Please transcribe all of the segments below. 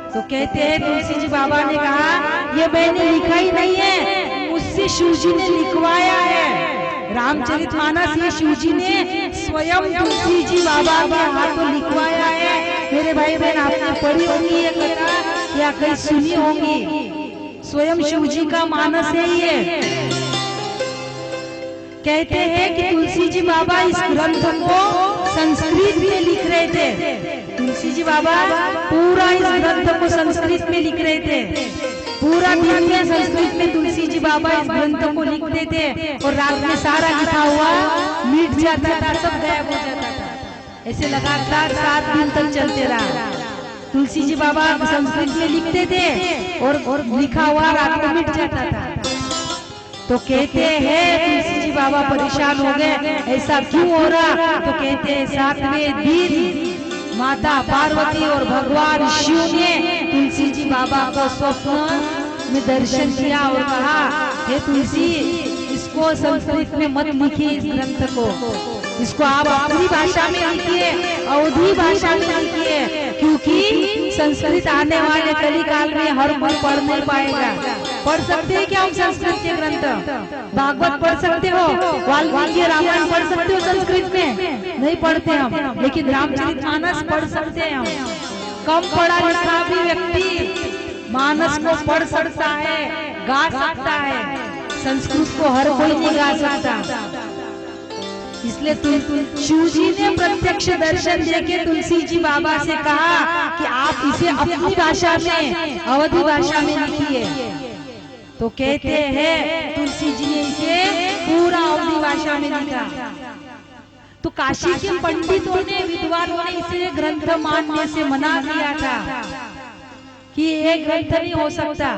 तो कहते हैं तुलसी जी बाबा ने कहा ये मैंने लिखा ही नहीं है, मुझसे शिव जी ने लिखवाया है। रामचरितमानस ये शिव जी ने स्वयं तुलसी जी बाबा के हाथों लिखवाया है। मेरे भाई बहन आपने पढ़ी होगी ये कथा या कहीं सुनी होगी, स्वयं शिव जी का मानस है ये। कहते हैं कि तुलसी जी बाबा इस ग्रंथ को संस्कृत में लिख रहे थे। तुलसी जी बाबा पूरा इस ग्रंथ को संस्कृत में लिख रहे थे। पूरा दिन में संस्कृत में तुलसी जी बाबा इस ग्रंथ को लिखते थे और रात में सारा लिखा हुआ मिट जाता था, सब गायब हो जाता था। ऐसे लगातार 7 दिन तक चलते रहा। तुलसी जी बाबा संस्कृत में लिखते थे और लिखा हुआ रात को मिट जाता था। तो कहते हैं तुलसी जी बाबा परेशान हो गए, ऐसा क्यों हो रहा? तो कहते हैं 7वें दिन माता पार्वती और भगवान शिव ने तुलसी जी बाबा को स्वप्न में दर्शन किया और कहा, हे तुलसी, इसको संस्कृत में मत लिखिए, इस ग्रंथ को, इसको आप अपनी भाषा में लिखिए, अवधी भाषा में लिखिए, क्योंकि संस्कृत आने वाले कलिकाल में हर कोई पढ़ नहीं पाएगा। पढ़ सकते हैं क्या हम संस्कृत के ग्रंथ? भागवत पढ़ सकते हो, वाल्मीकि रामायण पढ़ सकते हो संस्कृत में? नहीं पढ़ते हम, लेकिन रामचरितमानस पढ़ सकते हैं हम। कम पढ़ा लिखा भी व्यक्ति मानस को पढ़ सकता है, गा सकता है। संस्कृत को हर कोई नहीं गा सकता। इसलिए शिव जी ने प्रत्यक्ष दर्शन देके तुलसी जी बाबा से कहा कि आप इसे अपनी भाषा में, अवधी भाषा में लिखिए। तो कहते हैं तुलसी जी ने इसे पूरा अवधी भाषा में लिखा। तो काशी के पंडितों ने, विद्वानों ने इसे ग्रंथ मानने से मना किया था कि ये ग्रंथ नहीं हो सकता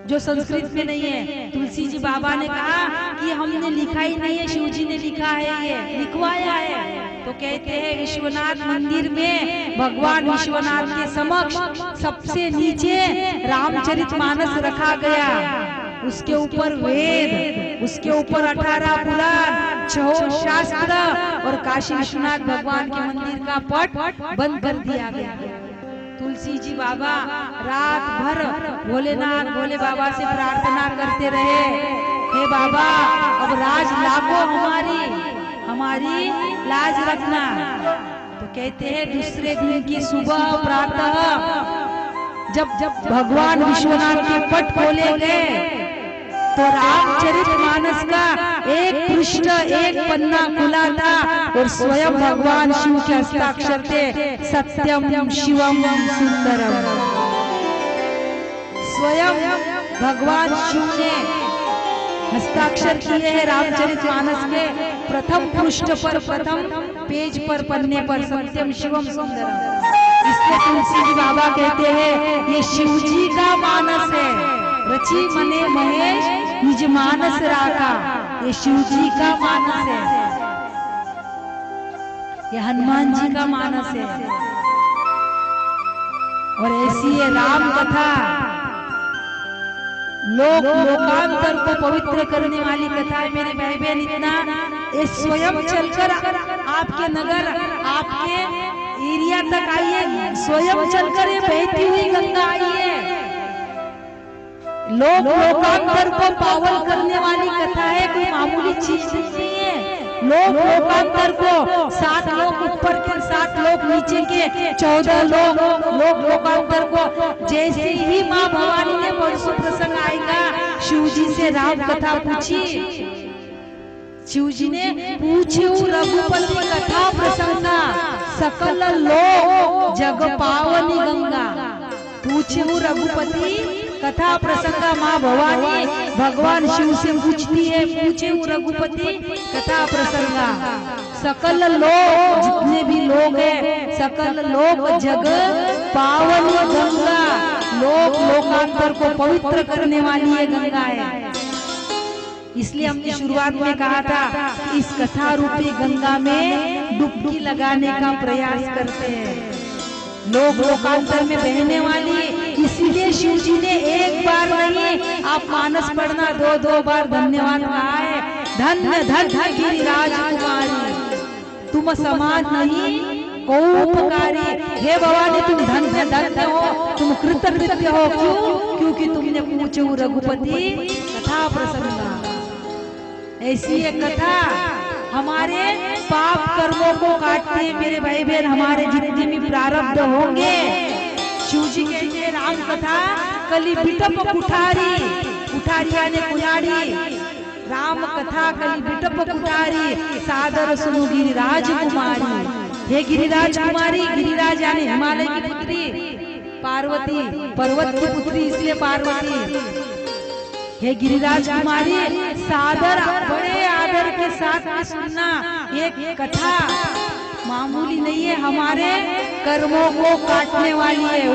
जो संस्कृत में नहीं है। तुलसी जी बाबा ने कहा कि हमने लिखा ही नहीं है, शिव जी ने लिखा है, ये लिखवाया है। तो कहते हैं विश्वनाथ मंदिर में भगवान विश्वनाथ के समक्ष सबसे नीचे रामचरितमानस रखा गया, उसके ऊपर वेद, उसके ऊपर 18 पुराण, 6 शास्त्र और काशी विश्वनाथ भगवान के मंदिर का पट बंद कर दिया गया। तुलसी जी बाबा रात भर भोलेनाथ भोले बाबा से प्रार्थना करते रहे, हे बाबा अब राज लागो, हमारी लाज रखना। तो कहते हैं दूसरे दिन की सुबह प्रातः जब भगवान विश्वनाथ के पट खोले गए तो रामचरितमानस का एक पृष्ठ, एक पन्ना खुला था और स्वयं भगवान शिव के हस्ताक्षर थे, सत्यम शिवम सुंदरम। स्वयं भगवान शिव ने हस्ताक्षर किए हैं रामचरितमानस के प्रथम पृष्ठ पर, प्रथम पेज पर, पन्ने पर, सत्यम शिवम सुंदरम। इसलिए तुलसी जी बाबा कहते हैं ये शिव जी का मानस है, रची मने महेश निज मानस राखा, ये शिव जी का मानस है, ये हनुमान जी का मानस है। और ऐसी ये राम कथा लोकांतर को पवित्र करने वाली कथा है मेरे भाई बहन। इतना ये स्वयं चलकर आपके नगर, आपके एरिया तक आई है, स्वयं चलकर ये बहती हुई गंगा आई है। लोकांतर को पावन करने वाली कथा है, कोई मामूली चीज नहीं है। लोकांतर को 7 लोग ऊपर के, 7 लोग नीचे के, 14 लोग लोकांतर को। जैसे ही माँ भवानी ने परसों प्रसंग आएगा, शिव जी से राम कथा पूछी, शिव जी ने पूछे रघुपति कथा प्रसंगा, सकल लोग जग पावनी गंगा। पूछे रघुपति कथा प्रसंगा, माँ भवानी भगवान शिव से पूछती है, पूछे रघुपति कथा प्रसंगा, सकल लोग, जितने भी लोग हैं, सकल लोग जग पावनी गंगा, लोकांतर को पवित्र करने वाली ये गंगा है। इसलिए हमने शुरुआत में कहा था कि इस कथा रूपी गंगा में डुबकी लगाने का प्रयास करते हैं। लोकांतर में बहने वाली, इसलिए शिव जी ने एक बार नहीं, आप मानस पढ़ना 2 बार धन्यवाद कहा है। धन्य धन्य गिरिराज कुमारी, तुम समान नहीं को उपकारी। हे भवानी तुम धन्य धन्य हो, कृतज्ञ हो। क्यों? क्योंकि तुमने पूछो रघुपति कथा प्रसन्ना। ऐसी एक कथा हमारे पाप कर्मों को काटते हैं मेरे भाई बहन। हमारे जितने भी प्रारब्ध होंगे, शिव जी कहते हैं राम कथा कली बिटप कुठारी, कुठारी यानी कुल्हाड़ी। राम कथा कली बिटप कुठारी, सादर सुनो गिरिराज कुमारी। हे गिरिराज कुमारी, गिरिराज यानी हिमालय की पुत्री, पार्वती पर्वत की पुत्री इसलिए पार्वती। हे गिरिराज कुमारी, सादर बड़े आदर के साथ में सुनना। एक कथा मामूली नहीं है, हमारे कर्मों को काटने वाली है।